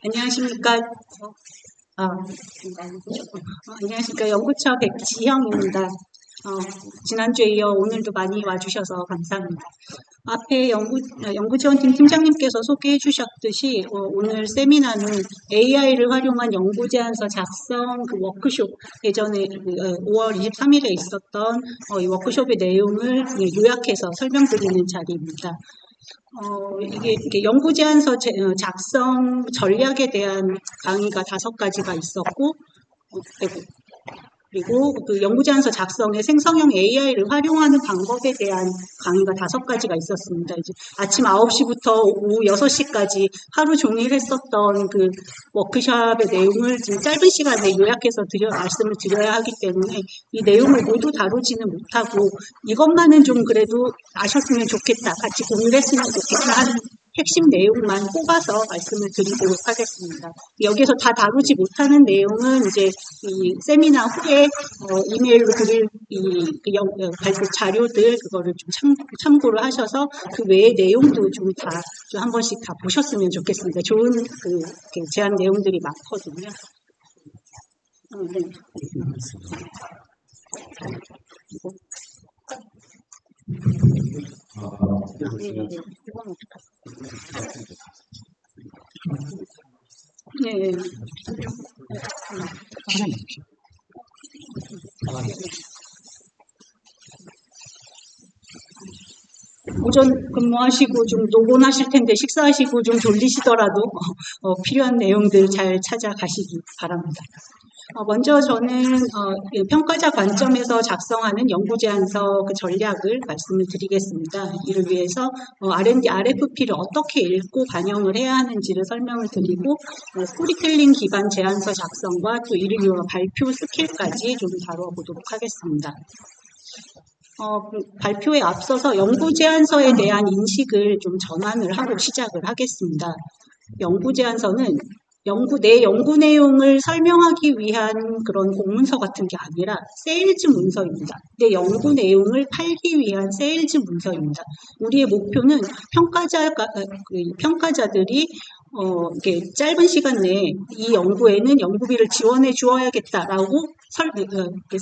안녕하십니까. 아, 안녕하십니까. 연구처 백지형입니다. 지난주에 이어 오늘도 많이 와주셔서 감사합니다. 앞에 연구지원팀 팀장님께서 소개해 주셨듯이 오늘 세미나는 AI를 활용한 연구제안서 작성 워크숍, 예전에 5월 23일에 있었던 이 워크숍의 내용을 요약해서 설명드리는 자리입니다. 이게 연구제안서 작성 전략에 대한 강의가 5가지가 있었고, 그리고 그 연구제안서 작성에 생성형 AI를 활용하는 방법에 대한 강의가 5가지가 있었습니다. 이제 아침 9시부터 오후 6시까지 하루 종일 했었던 그 워크숍의 내용을 지금 짧은 시간에 요약해서 말씀을 드려야 하기 때문에 이 내용을 모두 다루지는 못하고 이것만은 좀 그래도 아셨으면 좋겠다, 같이 공유했으면 좋겠다 하는 핵심 내용만 뽑아서 말씀을 드리도록 하겠습니다. 여기서 다 다루지 못하는 내용은 이제 이 세미나 후에 이메일로 드릴 발표 자료들 그거를 좀 참고를 하셔서 그 외의 내용도 좀 한 번씩 다 보셨으면 좋겠습니다. 좋은 제안 내용들이 많거든요. 네. 네. 오전 근무하시고 좀 노곤하실 텐데 식사하시고 좀 졸리시더라도 필요한 내용들 잘 찾아가시기 바랍니다. 먼저 저는 평가자 관점에서 작성하는 연구제안서 그 전략을 말씀을 드리겠습니다. 이를 위해서 R&D RFP를 어떻게 읽고 반영을 해야 하는지를 설명을 드리고 스토리텔링 기반 제안서 작성과 또 이를 위한 발표 스킬까지 좀 다뤄보도록 하겠습니다. 발표에 앞서서 연구제안서에 대한 인식을 좀 전환을 하고 시작을 하겠습니다. 연구제안서는 내 연구 내용을 설명하기 위한 그런 공문서 같은 게 아니라 세일즈 문서입니다. 내 연구 내용을 팔기 위한 세일즈 문서입니다. 우리의 목표는 평가자들이 이렇게 짧은 시간 내에 이 연구에는 연구비를 지원해 주어야겠다라고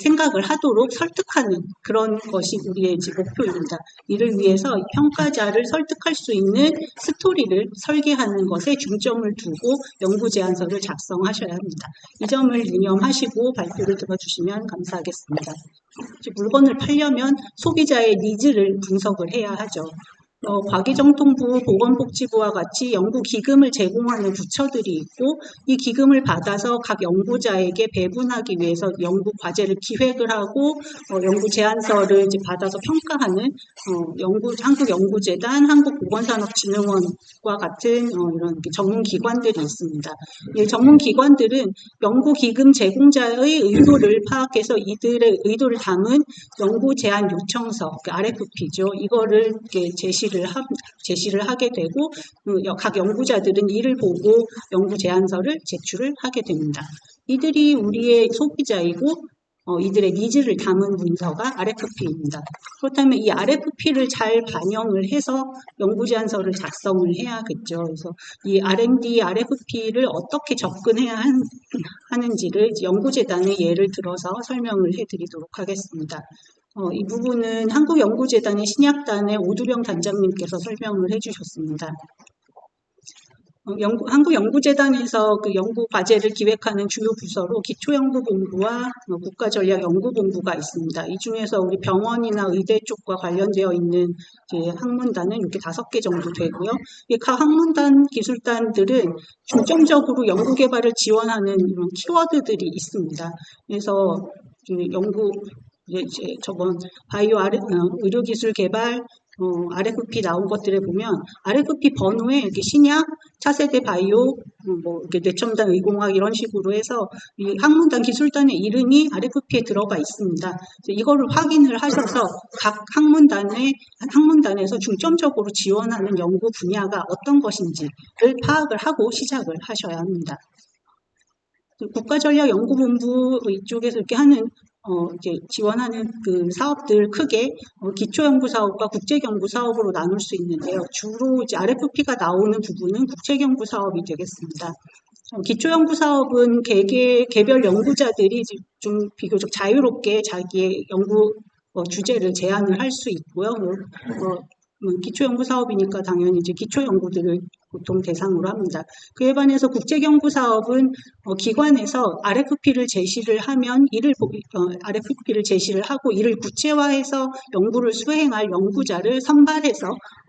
생각을 하도록 설득하는 그런 것이 우리의 이제 목표입니다. 이를 위해서 평가자를 설득할 수 있는 스토리를 설계하는 것에 중점을 두고 연구제안서를 작성하셔야 합니다. 이 점을 유념하시고 발표를 들어주시면 감사하겠습니다. 물건을 팔려면 소비자의 니즈를 분석을 해야 하죠. 과기정통부, 보건복지부와 같이 연구기금을 제공하는 부처들이 있고 이 기금을 받아서 각 연구자에게 배분하기 위해서 연구과제를 기획을 하고 연구제안서를 이제 받아서 평가하는 한국연구재단, 한국보건산업진흥원과 같은 이런 전문기관들이 있습니다. 이 전문기관들은 연구기금 제공자의 의도를 파악해서 이들의 의도를 담은 연구제안 요청서, RFP죠. 이거를 제시를 하게 되고 각 연구자들은 이를 보고 연구 제안서를 제출을 하게 됩니다. 이들이 우리의 소비자이고 이들의 니즈를 담은 문서가 RFP입니다. 그렇다면 이 RFP를 잘 반영을 해서 연구 제안서를 작성을 해야겠죠. 그래서 이 R&D RFP를 어떻게 접근해야 하는지를 연구재단의 예를 들어서 설명을 해드리도록 하겠습니다. 이 부분은 한국연구재단의 신약단의 오두령 단장님께서 설명을 해주셨습니다. 한국연구재단에서 그 연구과제를 기획하는 주요 부서로 기초연구본부와 국가전략연구본부가 있습니다. 이 중에서 우리 병원이나 의대 쪽과 관련되어 있는 학문단은 이렇게 5개 정도 되고요. 각 학문단, 기술단들은 중점적으로 연구개발을 지원하는 이런 키워드들이 있습니다. 그래서 저번 의료기술 개발, RFP 나온 것들에 보면 RFP 번호에 이렇게 신약, 차세대 바이오, 이렇게 뇌첨단 의공학 이런 식으로 해서 이 학문단, 기술단의 이름이 RFP에 들어가 있습니다. 이거를 확인을 하셔서 각 학문단에서 중점적으로 지원하는 연구 분야가 어떤 것인지를 파악을 하고 시작을 하셔야 합니다. 국가전략연구본부 이쪽에서 이렇게 이제 지원하는 그 사업들 크게 기초연구사업과 국제연구사업으로 나눌 수 있는데요. 주로 이제 RFP가 나오는 부분은 국제연구사업이 되겠습니다. 기초연구사업은 개별 연구자들이 좀 비교적 자유롭게 자기의 연구 주제를 제안을 할 수 있고요. 기초연구사업이니까 당연히 이제 기초연구들을 보통 대상으로 합니다. 그에 반해서 국제연구사업은 기관에서 RFP를 제시를 하면 RFP를 제시를 하고 이를 구체화해서 연구를 수행할 연구자를 선발해서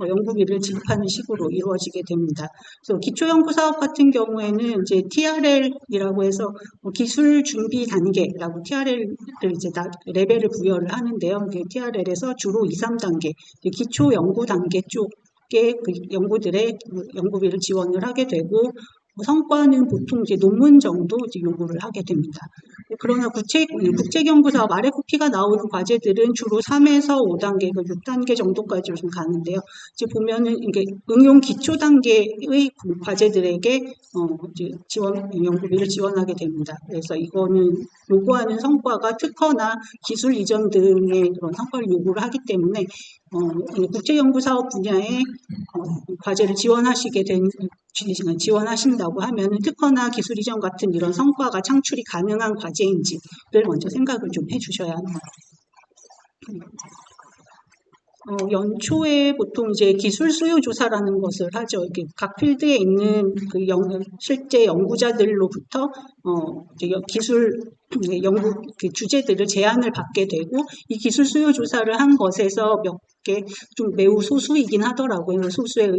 연구비를 지급하는 식으로 이루어지게 됩니다. 그래서 기초연구사업 같은 경우에는 이제 TRL이라고 해서 기술 준비 단계라고 TRL을 이제 레벨을 부여를 하는데요. TRL에서 주로 2, 3단계 기초 연구 단계 쪽에 그 연구들의 연구비를 지원을 하게 되고 성과는 보통 이제 논문 정도 이제 요구를 하게 됩니다. 그러나 국제연구사업 RFP가 나오는 과제들은 주로 3에서 5단계, 6단계 정도까지 좀 가는데요. 이제 보면은 이게 응용 기초 단계의 과제들에게 이제 연구비를 지원하게 됩니다. 그래서 이거는 요구하는 성과가 특허나 기술 이전 등의 그런 성과를 요구를 하기 때문에 국제연구사업 분야의 과제를 지원하신다고 하면 특허나 기술 이전 같은 이런 성과가 창출이 가능한 과제인지를 먼저 생각을 좀 해주셔야 합니다. 연초에 보통 이제 기술 수요 조사라는 것을 하죠. 이렇게 각 필드에 있는 그 실제 연구자들로부터 기술 연구 그 주제들을 제안을 받게 되고 이 기술 수요 조사를 한 것에서 몇 개 좀 매우 소수이긴 하더라고요. 소수의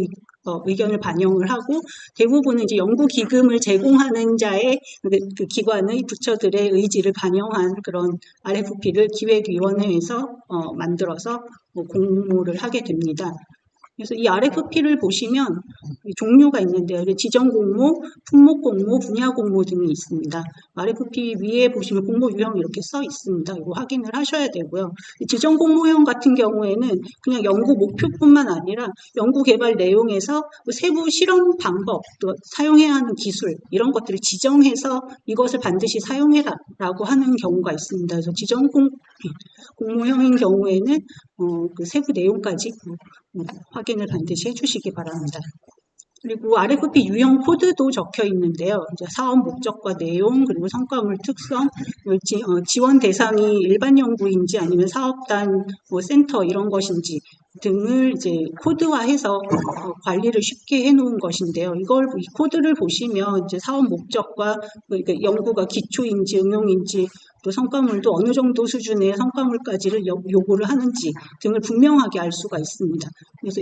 의견을 반영을 하고 대부분은 이제 연구 기금을 제공하는 자의 그 기관의 부처들의 의지를 반영한 그런 RFP를 기획위원회에서 만들어서 공모를 하게 됩니다. 그래서 이 RFP를 보시면 종류가 있는데요. 지정 공모, 품목 공모, 분야 공모 등이 있습니다. RFP 위에 보시면 공모 유형 이렇게 써 있습니다. 이거 확인을 하셔야 되고요. 지정 공모형 같은 경우에는 그냥 연구 목표뿐만 아니라 연구 개발 내용에서 세부 실험 방법, 또 사용해야 하는 기술 이런 것들을 지정해서 이것을 반드시 사용해라라고 하는 경우가 있습니다. 그래서 지정 공모형인 경우에는 그 세부 내용까지 확인을 반드시 해주시기 바랍니다. 그리고 RFP 유형 코드도 적혀 있는데요. 이제 사업 목적과 내용, 그리고 성과물 특성, 지원 대상이 일반 연구인지 아니면 사업단, 센터 이런 것인지 등을 이제 코드화해서 관리를 쉽게 해놓은 것인데요. 이 코드를 보시면 이제 사업 목적과 연구가 기초인지 응용인지 또 성과물도 어느 정도 수준의 성과물까지를 요구를 하는지 등을 분명하게 알 수가 있습니다. 그래서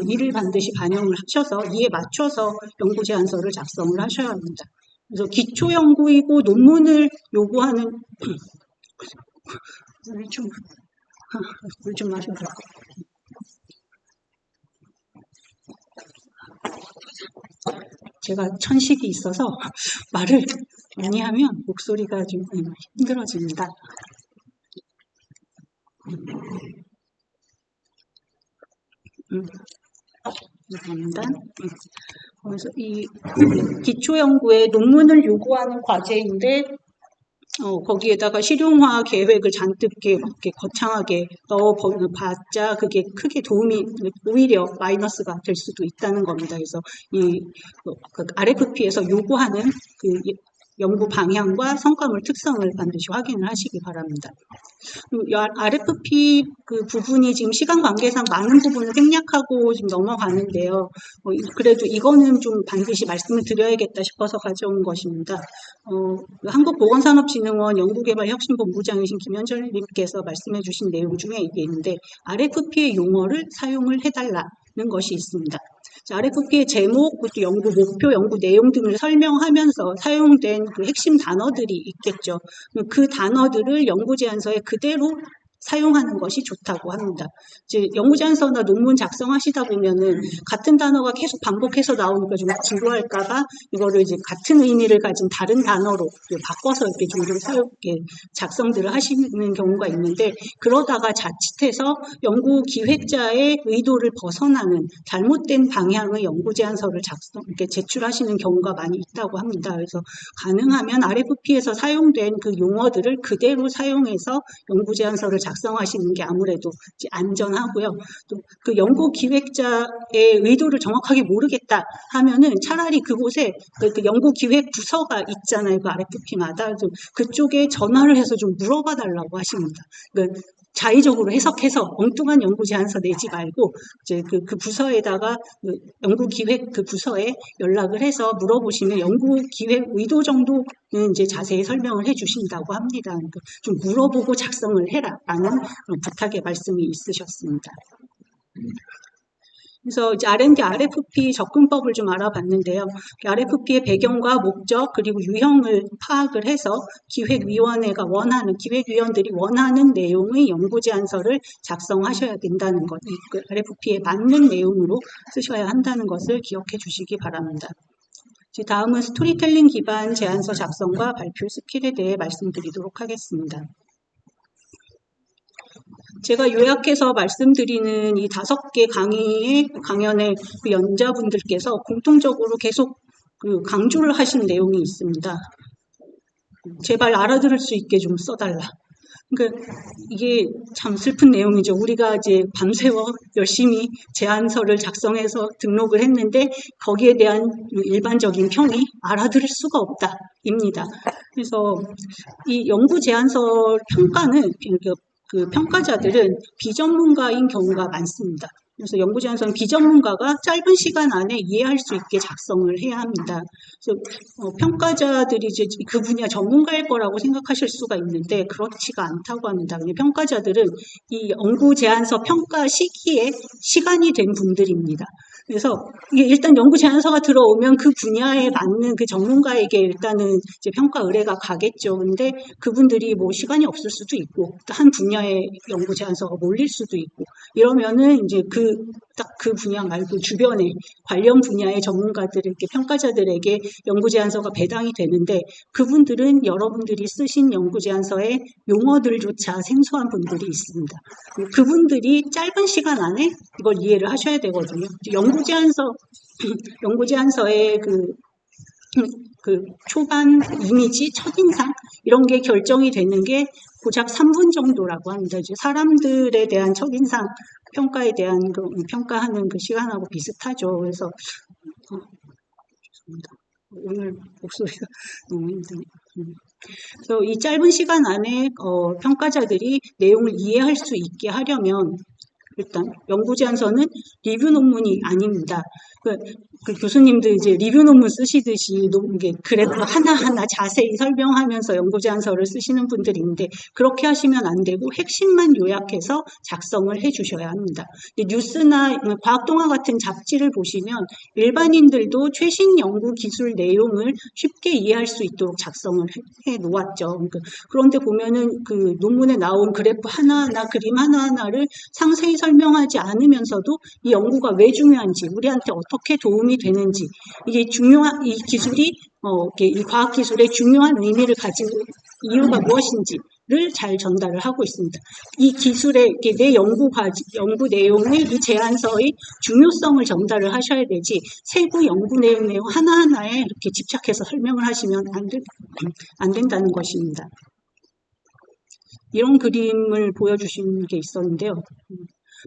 이를 반드시 반영을 하셔서 이에 맞춰서 연구 제안서를 작성을 하셔야 합니다. 그래서 기초 연구이고 논문을 요구하는 물 좀 마셔도 될 것 같아요. 제가 천식이 있어서 말을 많이 하면 목소리가 좀 힘들어집니다. 감사합니다. 그래서 이 기초 연구에 논문을 요구하는 과제인데 거기에다가 실용화 계획을 잔뜩 이렇게 거창하게 넣어봤자 그게 크게 도움이 오히려 마이너스가 될 수도 있다는 겁니다. 그래서 이 RFP에서 요구하는 그 연구 방향과 성과물 특성을 반드시 확인을 하시기 바랍니다. RFP 그 부분이 지금 시간 관계상 많은 부분을 생략하고 지금 넘어가는데요. 그래도 이거는 좀 반드시 말씀을 드려야겠다 싶어서 가져온 것입니다. 한국보건산업진흥원 연구개발혁신본부장이신 김현철님께서 말씀해 주신 내용 중에 이게 있는데 RFP의 용어를 사용을 해달라는 것이 있습니다. RFP의 제목, 그것도 연구 목표, 연구 내용 등을 설명하면서 사용된 그 핵심 단어들이 있겠죠. 그 단어들을 연구 제안서에 그대로 사용하는 것이 좋다고 합니다. 이제 연구 제안서나 논문 작성하시다 보면은 같은 단어가 계속 반복해서 나오니까 좀 지루할까봐 이거를 이제 같은 의미를 가진 다른 단어로 바꿔서 이렇게 종종 작성들을 하시는 경우가 있는데 그러다가 자칫해서 연구 기획자의 의도를 벗어나는 잘못된 방향의 연구 제안서를 이렇게 제출하시는 경우가 많이 있다고 합니다. 그래서 가능하면 RFP에서 사용된 그 용어들을 그대로 사용해서 연구 제안서를 작성하시는 게 아무래도 이제 안전하고요. 또 그 연구 기획자의 의도를 정확하게 모르겠다 하면은 차라리 그곳에 그 연구 기획 부서가 있잖아요. 그 RFP마다 좀 그쪽에 전화를 해서 좀 물어봐 달라고 하십니다. 그러니까 자의적으로 해석해서 엉뚱한 연구 제안서 내지 말고 이제 그 부서에다가 그 연구 기획 그 부서에 연락을 해서 물어보시면 연구 기획 의도 정도는 이제 자세히 설명을 해주신다고 합니다. 그러니까 좀 물어보고 작성을 해라라는 그런 부탁의 말씀이 있으셨습니다. 그래서 이제 R&D RFP 접근법을 좀 알아봤는데요. RFP의 배경과 목적 그리고 유형을 파악을 해서 기획위원회가 원하는 기획위원들이 원하는 내용의 연구제안서를 작성하셔야 된다는 것, 그 RFP에 맞는 내용으로 쓰셔야 한다는 것을 기억해 주시기 바랍니다. 다음은 스토리텔링 기반 제안서 작성과 발표 스킬에 대해 말씀드리도록 하겠습니다. 제가 요약해서 말씀드리는 이 5개 강연의 그 연자분들께서 공통적으로 계속 그 강조를 하신 내용이 있습니다. 제발 알아들을 수 있게 좀 써달라. 그러니까 이게 참 슬픈 내용이죠. 우리가 이제 밤새워 열심히 제안서를 작성해서 등록을 했는데 거기에 대한 일반적인 평이 알아들을 수가 없다입니다. 그래서 이 연구 제안서 평가는 그 평가자들은 비전문가인 경우가 많습니다. 그래서 연구제안서는 비전문가가 짧은 시간 안에 이해할 수 있게 작성을 해야 합니다. 그래서 평가자들이 이제 그 분야 전문가일 거라고 생각하실 수가 있는데 그렇지가 않다고 합니다. 평가자들은 이 연구제안서 평가 시기에 시간이 된 분들입니다. 그래서 이게 일단 연구 제안서가 들어오면 그 분야에 맞는 그 전문가에게 일단은 이제 평가 의뢰가 가겠죠. 근데 그분들이 뭐 시간이 없을 수도 있고 한 분야의 연구 제안서가 몰릴 수도 있고 이러면은 이제 딱 그 분야 말고 주변에 관련 분야의 전문가들에게 평가자들에게 연구 제안서가 배당이 되는데 그분들은 여러분들이 쓰신 연구 제안서의 용어들조차 생소한 분들이 있습니다. 그분들이 짧은 시간 안에 이걸 이해를 하셔야 되거든요. 연구제안서의 그 초반 이미지, 첫인상 이런 게 결정이 되는 게 고작 3분 정도라고 합니다. 이제 사람들에 대한 첫인상 평가에 대한 평가하는 그 시간하고 비슷하죠. 그래서 죄송합니다. 오늘 목소리가 너무 힘드네요. 그래서 이 짧은 시간 안에 평가자들이 내용을 이해할 수 있게 하려면 일단 연구제안서는 리뷰 논문이 아닙니다. 그 교수님들 이제 리뷰 논문 쓰시듯이 그래프 하나하나 자세히 설명하면서 연구제안서를 쓰시는 분들이 있는데 그렇게 하시면 안 되고 핵심만 요약해서 작성을 해주셔야 합니다. 뉴스나 과학동화 같은 잡지를 보시면 일반인들도 최신 연구 기술 내용을 쉽게 이해할 수 있도록 작성을 해 놓았죠. 그런데 보면은 그 논문에 나온 그래프 하나하나 그림 하나하나를 상세히 설명하지 않으면서도 이 연구가 왜 중요한지 우리한테 어떻게 도움이 되는지 이게 중요한 이 기술이 이 과학 기술의 중요한 의미를 가진 이유가 무엇인지를 잘 전달을 하고 있습니다. 이 기술의 내 연구 내용의 이 제안서의 중요성을 전달을 하셔야 되지 세부 연구 내용 하나하나에 이렇게 집착해서 설명을 하시면 안 된다는 것입니다. 이런 그림을 보여주신 게 있었는데요.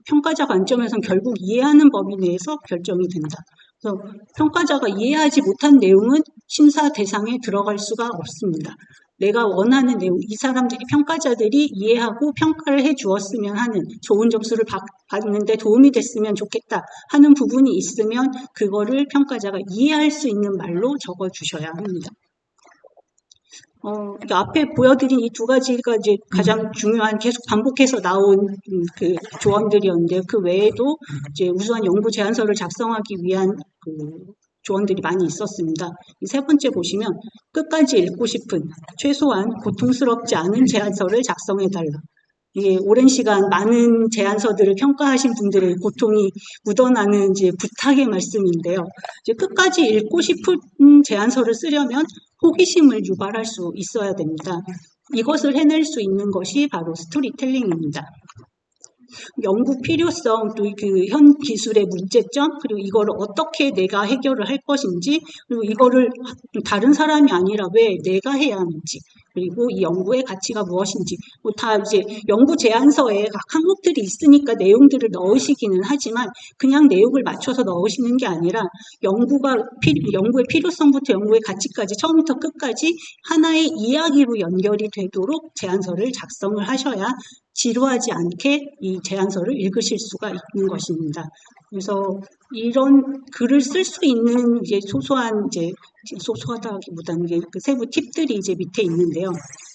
평가자 관점에서는 결국 이해하는 범위 내에서 결정이 된다. 그래서 평가자가 이해하지 못한 내용은 심사 대상에 들어갈 수가 없습니다. 내가 원하는 내용, 이 사람들이 평가자들이 이해하고 평가를 해 주었으면 하는 좋은 점수를 받는데 도움이 됐으면 좋겠다 하는 부분이 있으면 그거를 평가자가 이해할 수 있는 말로 적어 주셔야 합니다. 앞에 보여드린 이 2가지가 이제 가장 중요한 계속 반복해서 나온 그 조언들이었는데요. 그 외에도 이제 우수한 연구 제안서를 작성하기 위한 그 조언들이 많이 있었습니다. 이 3번째 보시면 끝까지 읽고 싶은 최소한 고통스럽지 않은 제안서를 작성해달라. 이게 오랜 시간 많은 제안서들을 평가하신 분들의 고통이 묻어나는 이제 부탁의 말씀인데요. 이제 끝까지 읽고 싶은 제안서를 쓰려면 호기심을 유발할 수 있어야 됩니다. 이것을 해낼 수 있는 것이 바로 스토리텔링입니다. 연구 필요성, 또 그 현 기술의 문제점, 그리고 이거를 어떻게 내가 해결을 할 것인지, 그리고 이거를 다른 사람이 아니라 왜 내가 해야 하는지, 그리고 이 연구의 가치가 무엇인지, 뭐 다 이제 연구 제안서에 각 항목들이 있으니까 내용들을 넣으시기는 하지만 그냥 내용을 맞춰서 넣으시는 게 아니라 연구의 필요성부터 연구의 가치까지 처음부터 끝까지 하나의 이야기로 연결이 되도록 제안서를 작성을 하셔야 지루하지 않게 이 제안서를 읽으실 수가 있는 것입니다. 그래서 이런 글을 쓸 수 있는 이제 소소하다기보다는 그 세부 팁들이 이제 밑에 있는데요.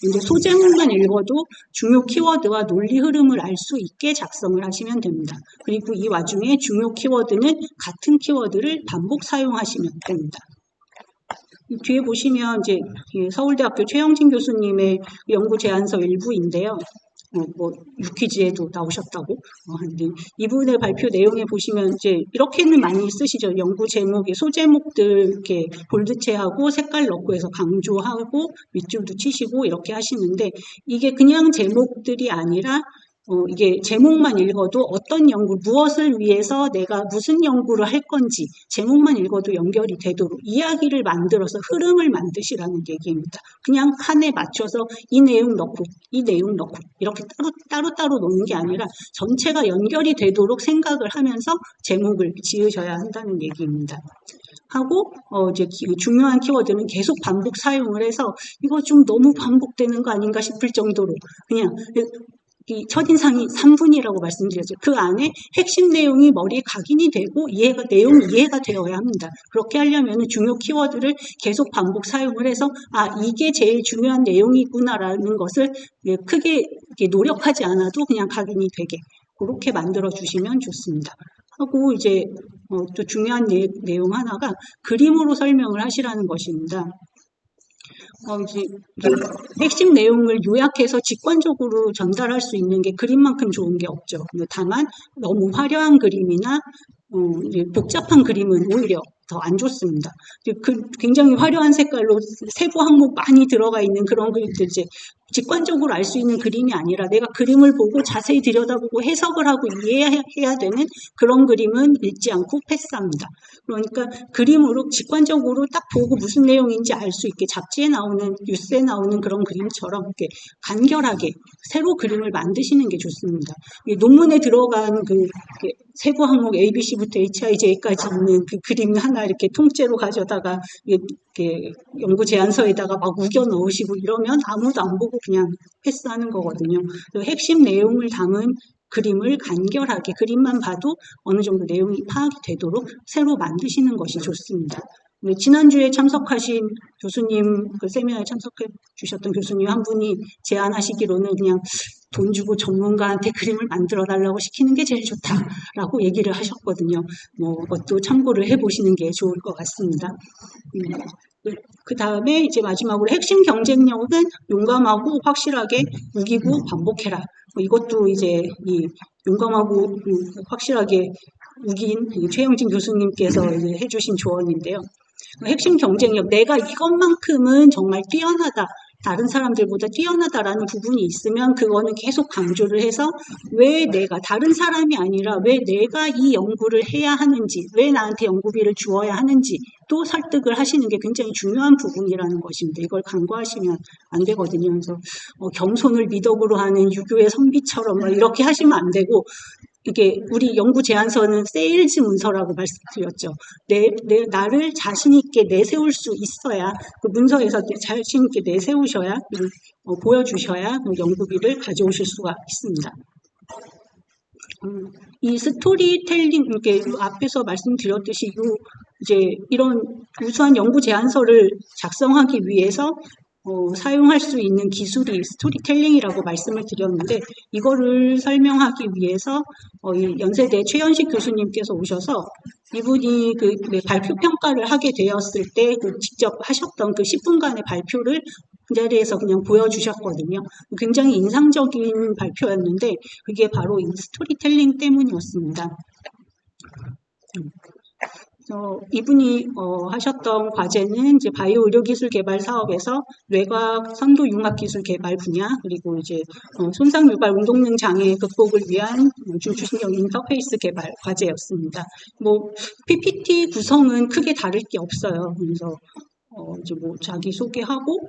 이제 소제목만 읽어도 중요 키워드와 논리 흐름을 알 수 있게 작성을 하시면 됩니다. 그리고 이 와중에 중요 키워드는 같은 키워드를 반복 사용하시면 됩니다. 뒤에 보시면 이제 서울대학교 최영진 교수님의 연구 제안서 일부인데요. 뭐 유퀴즈에도 나오셨다고 하는데 이분의 발표 내용에 보시면 이제 이렇게는 많이 쓰시죠. 연구 제목의 소제목들 이렇게 볼드체하고 색깔 넣고 해서 강조하고 밑줄도 치시고 이렇게 하시는데 이게 그냥 제목들이 아니라 이게 제목만 읽어도 어떤 연구, 무엇을 위해서 내가 무슨 연구를 할 건지 제목만 읽어도 연결이 되도록 이야기를 만들어서 흐름을 만드시라는 얘기입니다. 그냥 칸에 맞춰서 이 내용 넣고 이렇게 따로 놓는 게 아니라 전체가 연결이 되도록 생각을 하면서 제목을 지으셔야 한다는 얘기입니다. 하고 이제 중요한 키워드는 계속 반복 사용을 해서 이거 좀 너무 반복되는 거 아닌가 싶을 정도로 그냥 이 첫인상이 3분이라고 말씀드렸죠. 그 안에 핵심 내용이 머리에 각인이 되고 내용이 이해가 되어야 합니다. 그렇게 하려면 중요 키워드를 계속 반복 사용을 해서 이게 제일 중요한 내용이구나라는 것을 크게 노력하지 않아도 그냥 각인이 되게 그렇게 만들어 주시면 좋습니다. 하고 이제 또 중요한 내용 하나가 그림으로 설명을 하시라는 것입니다. 이제 핵심 내용을 요약해서 직관적으로 전달할 수 있는 게 그림만큼 좋은 게 없죠. 다만 너무 화려한 그림이나 복잡한 그림은 오히려 더 안 좋습니다. 굉장히 화려한 색깔로 세부 항목 많이 들어가 있는 그런 그림들 이제 직관적으로 알 수 있는 그림이 아니라 내가 그림을 보고 자세히 들여다보고 해석을 하고 이해해야 되는 그런 그림은 읽지 않고 패스합니다. 그러니까 그림으로 직관적으로 딱 보고 무슨 내용인지 알 수 있게 잡지에 나오는 뉴스에 나오는 그런 그림처럼 이렇게 간결하게 새로 그림을 만드시는 게 좋습니다. 논문에 들어간 그 세부 항목 ABC부터 HIJ까지 있는 그 그림 하나 이렇게 통째로 가져다가 이렇게 연구 제안서에다가 막 우겨 넣으시고 이러면 아무도 안 보고 그냥 패스하는 거거든요. 핵심 내용을 담은 그림을 간결하게 그림만 봐도 어느 정도 내용이 파악이 되도록 새로 만드시는 것이 좋습니다. 지난주에 참석하신 교수님, 그 세미나에 참석해 주셨던 교수님 한 분이 제안하시기로는 그냥 돈 주고 전문가한테 그림을 만들어 달라고 시키는 게 제일 좋다라고 얘기를 하셨거든요. 그것도 참고를 해보시는 게 좋을 것 같습니다. 그 다음에 이제 마지막으로 핵심 경쟁력은 용감하고 확실하게 우기고 반복해라. 이것도 이제 이 용감하고 확실하게 우긴 최영진 교수님께서 이제 해주신 조언인데요. 핵심 경쟁력, 내가 이것만큼은 정말 뛰어나다. 다른 사람들보다 뛰어나다라는 부분이 있으면 그거는 계속 강조를 해서 왜 다른 사람이 아니라 왜 내가 이 연구를 해야 하는지, 왜 나한테 연구비를 주어야 하는지 또 설득을 하시는 게 굉장히 중요한 부분이라는 것입니다. 이걸 간과하시면 안 되거든요. 그래서 겸손을 미덕으로 하는 유교의 선비처럼 이렇게 하시면 안 되고 이게 우리 연구 제안서는 세일즈 문서라고 말씀드렸죠. 나를 자신 있게 내세울 수 있어야 그 문서에서 자신 있게 내세우셔야 보여주셔야 연구비를 가져오실 수가 있습니다. 이 스토리텔링 이렇게 앞에서 말씀드렸듯이 이제 이런 우수한 연구 제안서를 작성하기 위해서 사용할 수 있는 기술이 스토리텔링이라고 말씀을 드렸는데 이거를 설명하기 위해서 연세대 최현식 교수님께서 오셔서 이분이 그 발표 평가를 하게 되었을 때 직접 하셨던 그 10분간의 발표를 그 자리에서 그냥 보여주셨거든요. 굉장히 인상적인 발표였는데 그게 바로 이 스토리텔링 때문이었습니다. 이분이 하셨던 과제는 이제 바이오 의료기술 개발 사업에서 뇌과학 선도 융합 기술 개발 분야 그리고 이제 손상 유발 운동능 장애 극복을 위한 중추신경 인터페이스 개발 과제였습니다. PPT 구성은 크게 다를 게 없어요. 그래서 이제 자기 소개하고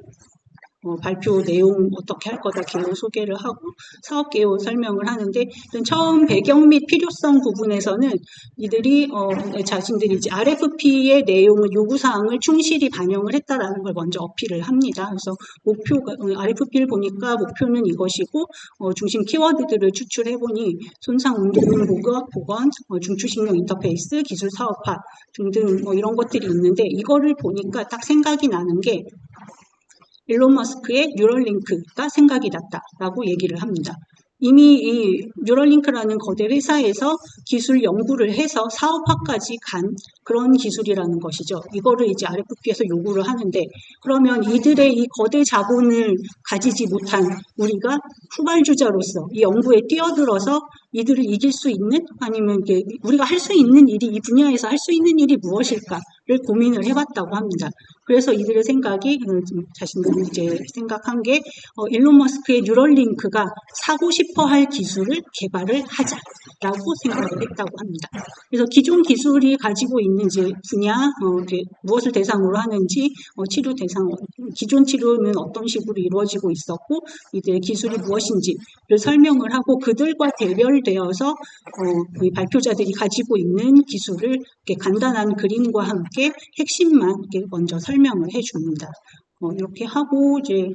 발표 내용 어떻게 할 거다 개요 소개를 하고 사업 개요 설명을 하는데 처음 배경 및 필요성 부분에서는 이들이 자신들이 이제 RFP의 내용을 요구사항을 충실히 반영을 했다라는 걸 먼저 어필을 합니다. 그래서 목표가 RFP를 보니까 목표는 이것이고 중심 키워드들을 추출해 보니 손상 운동 복원, 중추신경 인터페이스, 기술 사업화 등등 이런 것들이 있는데 이거를 보니까 딱 생각이 나는 게 일론 머스크의 뉴럴링크가 생각이 났다라고 얘기를 합니다. 이미 이 뉴럴링크라는 거대 회사에서 기술 연구를 해서 사업화까지 간 그런 기술이라는 것이죠. 이거를 이제 RFP에서 요구를 하는데 그러면 이들의 이 거대 자본을 가지지 못한 우리가 후발주자로서 이 연구에 뛰어들어서 이들을 이길 수 있는 아니면 우리가 할 수 있는 일이 이 분야에서 할 수 있는 일이 무엇일까를 고민을 해봤다고 합니다. 그래서 이들의 생각이 자신들이 이제 생각한 게 일론 머스크의 뉴럴링크가 사고 싶어 할 기술을 개발을 하자라고 생각을 했다고 합니다. 그래서 기존 기술이 가지고 있는 이제 분야, 무엇을 대상으로 하는지, 치료 대상, 기존 치료는 어떤 식으로 이루어지고 있었고, 이들의 기술이 무엇인지를 설명을 하고 그들과 대별되어서 발표자들이 가지고 있는 기술을 이렇게 간단한 그림과 함께 핵심만 이렇게 먼저 설명을 해줍니다. 이렇게 하고 이제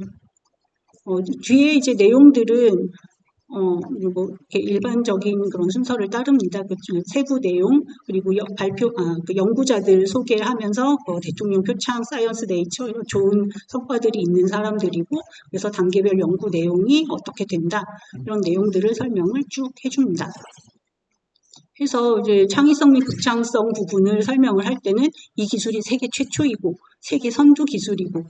뒤에 이제 내용들은 이렇게 일반적인 그런 순서를 따릅니다. 그 세부 내용 그리고 그 연구자들 소개하면서 대통령 표창, 사이언스 네이처 이런 좋은 성과들이 있는 사람들이고 그래서 단계별 연구 내용이 어떻게 된다 이런 내용들을 설명을 쭉 해줍니다. 그래서 이제 창의성 및 극창성 부분을 설명을 할 때는 이 기술이 세계 최초이고 세계 선두 기술이고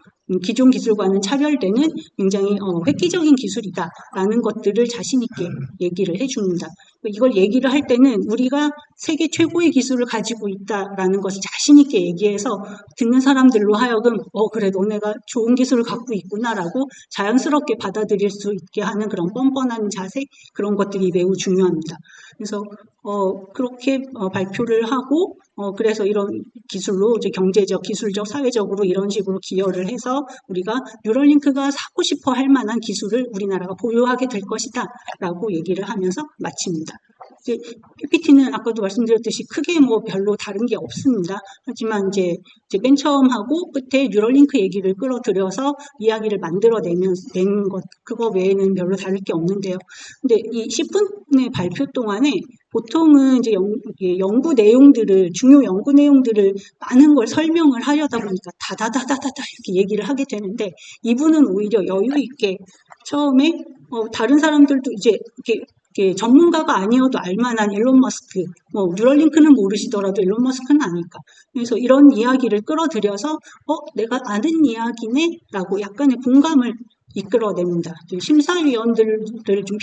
기존 기술과는 차별되는 굉장히 획기적인 기술이다라는 것들을 자신 있게 얘기를 해줍니다. 이걸 얘기를 할 때는 우리가 세계 최고의 기술을 가지고 있다라는 것을 자신 있게 얘기해서 듣는 사람들로 하여금 그래 너네가 좋은 기술을 갖고 있구나라고 자연스럽게 받아들일 수 있게 하는 그런 뻔뻔한 자세 그런 것들이 매우 중요합니다. 그래서 그렇게 발표를 하고 그래서 이런 기술로 이제 경제적, 기술적, 사회적으로 이런 식으로 기여를 해서 우리가 뉴럴링크가 사고 싶어 할 만한 기술을 우리나라가 보유하게 될 것이다 라고 얘기를 하면서 마칩니다. 이제 PPT는 아까도 말씀드렸듯이 크게 별로 다른 게 없습니다. 하지만 이제 맨 처음 하고 끝에 뉴럴링크 얘기를 끌어들여서 이야기를 만들어내는 것 그거 외에는 별로 다를 게 없는데요. 근데 이 10분의 발표 동안에 보통은 이제 연구 내용들을 중요 연구 내용들을 많은 걸 설명을 하려다 보니까 다다다다다다 이렇게 얘기를 하게 되는데 이분은 오히려 여유 있게 처음에 다른 사람들도 이제 이렇게 전문가가 아니어도 알만한 일론 머스크, 뉴럴링크는 모르시더라도 일론 머스크는 아닐까. 그래서 이런 이야기를 끌어들여서 내가 아는 이야기네 라고 약간의 공감을 이끌어냅니다. 심사위원들을 좀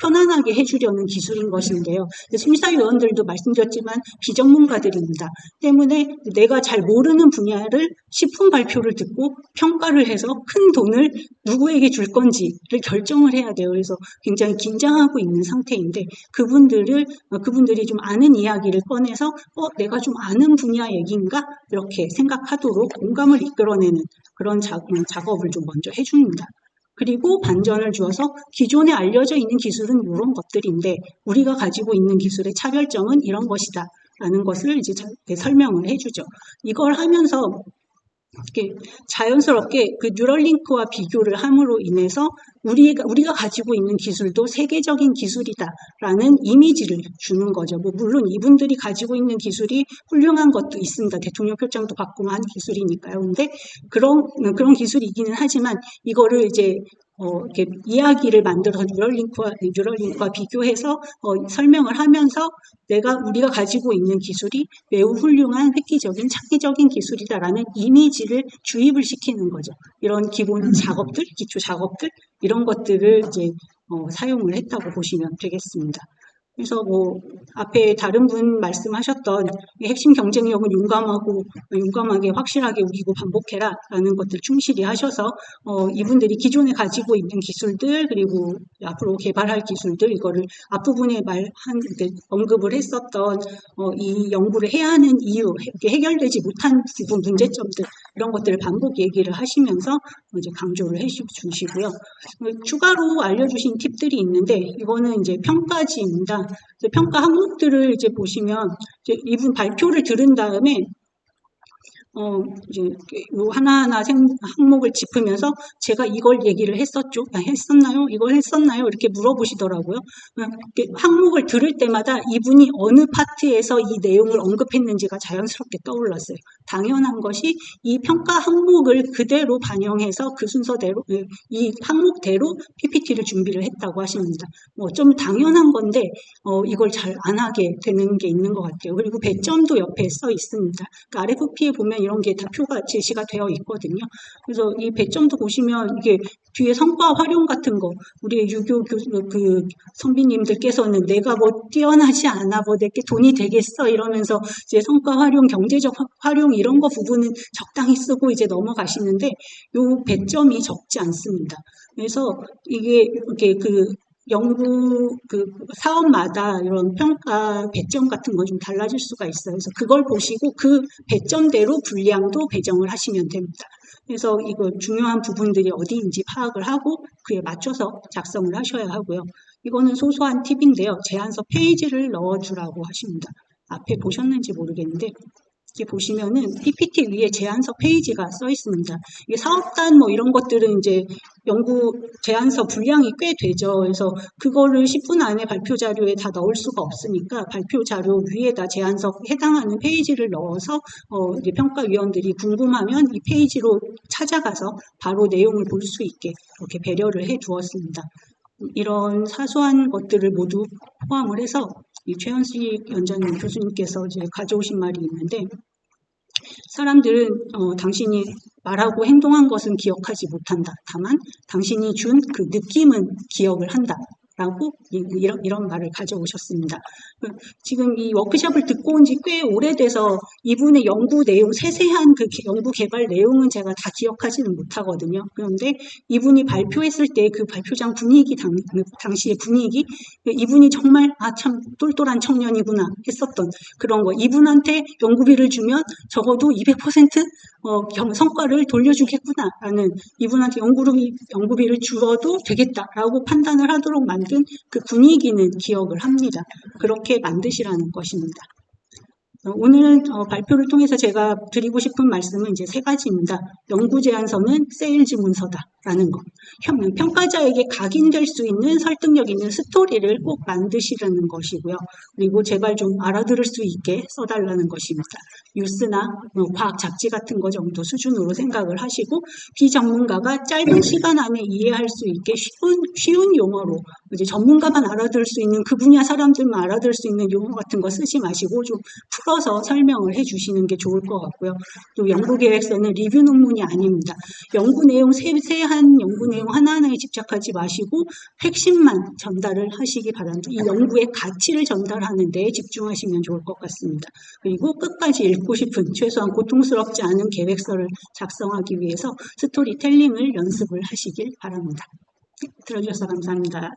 편안하게 해주려는 기술인 것인데요. 심사위원들도 말씀드렸지만 비전문가들입니다. 때문에 내가 잘 모르는 분야를 10분 발표를 듣고 평가를 해서 큰 돈을 누구에게 줄 건지를 결정을 해야 돼요. 그래서 굉장히 긴장하고 있는 상태인데 그분들이 좀 아는 이야기를 꺼내서 내가 좀 아는 분야 얘기인가? 이렇게 생각하도록 공감을 이끌어내는 그런 작업을 좀 먼저 해줍니다. 그리고 반전을 주어서 기존에 알려져 있는 기술은 이런 것들인데 우리가 가지고 있는 기술의 차별점은 이런 것이다 라는 것을 이제 설명을 해주죠. 이걸 하면서 이렇게 자연스럽게 그 뉴럴링크와 비교를 함으로 인해서 우리가 가지고 있는 기술도 세계적인 기술이다라는 이미지를 주는 거죠. 물론 이분들이 가지고 있는 기술이 훌륭한 것도 있습니다. 대통령 표창도 받고 한 기술이니까요. 근데 그런 기술이기는 하지만 이거를 이제 이렇게 이야기를 만들어서 뉴럴링크와 비교해서 설명을 하면서 우리가 가지고 있는 기술이 매우 훌륭한 획기적인 창의적인 기술이다라는 이미지를 주입을 시키는 거죠. 이런 기본 작업들, 기초 작업들 이런 것들을 이제 사용을 했다고 보시면 되겠습니다. 그래서 앞에 다른 분 말씀하셨던 핵심 경쟁력은 용감하게 확실하게 우기고 반복해라라는 것들 충실히 하셔서 이분들이 기존에 가지고 있는 기술들 그리고 앞으로 개발할 기술들 이거를 앞부분에 언급을 했었던 이 연구를 해야 하는 이유, 해결되지 못한 부분 문제점들 이런 것들을 반복 얘기를 하시면서 이제 강조를 해주시고요. 추가로 알려주신 팁들이 있는데 이거는 이제 평가지입니다. 평가 항목들을 이제 보시면 이분 발표를 들은 다음에 이제 요 하나하나 항목을 짚으면서 제가 이걸 얘기를 했었나요? 이걸 했었나요? 이렇게 물어보시더라고요. 항목을 들을 때마다 이분이 어느 파트에서 이 내용을 언급했는지가 자연스럽게 떠올랐어요. 당연한 것이 이 평가 항목을 그대로 반영해서 그 순서대로 이 항목대로 PPT를 준비를 했다고 하십니다. 좀 당연한 건데 이걸 잘 안 하게 되는 게 있는 것 같아요. 그리고 배점도 옆에 써 있습니다. 그러니까 RFP에 보면 이런 게 다 표가 제시가 되어 있거든요. 그래서 이 배점도 보시면 이게 뒤에 성과 활용 같은 거 우리 유교 그 선비님들께서는 내가 뛰어나지 않아 내게 돈이 되겠어 이러면서 이제 성과 활용 경제적 활용 이런 거 부분은 적당히 쓰고 이제 넘어가시는데 요 배점이 적지 않습니다. 그래서 이게 이렇게 연구 사업마다 이런 평가 배점 같은 거 좀 달라질 수가 있어요. 그래서 그걸 보시고 그 배점대로 분량도 배정을 하시면 됩니다. 그래서 이거 중요한 부분들이 어디인지 파악을 하고 그에 맞춰서 작성을 하셔야 하고요. 이거는 소소한 팁인데요. 제안서 페이지를 넣어주라고 하십니다. 앞에 보셨는지 모르겠는데 이렇게 보시면은 PPT 위에 제안서 페이지가 써 있습니다. 이게 사업단 이런 것들은 이제 연구 제안서 분량이 꽤 되죠. 그래서 그거를 10분 안에 발표 자료에 다 넣을 수가 없으니까 발표 자료 위에다 제안서 해당하는 페이지를 넣어서 이제 평가위원들이 궁금하면 이 페이지로 찾아가서 바로 내용을 볼 수 있게 이렇게 배려를 해 두었습니다. 이런 사소한 것들을 모두 포함을 해서 이 최현식 연장님 교수님께서 이제 가져오신 말이 있는데 사람들은 당신이 말하고 행동한 것은 기억하지 못한다. 다만 당신이 준 그 느낌은 기억을 한다. 라고 이런 말을 가져오셨습니다. 지금 이 워크숍을 듣고 온 지 꽤 오래돼서 이분의 연구 내용, 세세한 그 연구 개발 내용은 제가 다 기억하지는 못하거든요. 그런데 이분이 발표했을 때 그 발표장 분위기, 당시의 분위기, 이분이 정말 참 똘똘한 청년이구나 했었던 그런 거. 이분한테 연구비를 주면 적어도 200% 성과를 돌려주겠구나라는 이분한테 연구비를 줄어도 되겠다라고 판단을 하도록 만든 그 분위기는 기억을 합니다. 그렇게 만드시라는 것입니다. 오늘 발표를 통해서 제가 드리고 싶은 말씀은 이제 3가지입니다. 연구 제안서는 세일즈 문서다라는 것. 평가자에게 각인될 수 있는 설득력 있는 스토리를 꼭 만드시라는 것이고요. 그리고 제발 좀 알아들을 수 있게 써달라는 것입니다. 뉴스나 과학 잡지 같은 거 정도 수준으로 생각을 하시고 비전문가가 짧은 시간 안에 이해할 수 있게 쉬운 용어로 이제 전문가만 알아들을 수 있는 그 분야 사람들만 알아들을 수 있는 용어 같은 거 쓰지 마시고 좀 풀어서 설명을 해주시는 게 좋을 것 같고요. 또 연구계획서는 리뷰 논문이 아닙니다. 연구 내용 세세한 연구 내용 하나하나에 집착하지 마시고 핵심만 전달을 하시기 바랍니다. 이 연구의 가치를 전달하는 데 집중하시면 좋을 것 같습니다. 그리고 끝까지 읽고 싶은 최소한 고통스럽지 않은 계획서를 작성하기 위해서 스토리텔링을 연습을 하시길 바랍니다. 들어주셔서 감사합니다.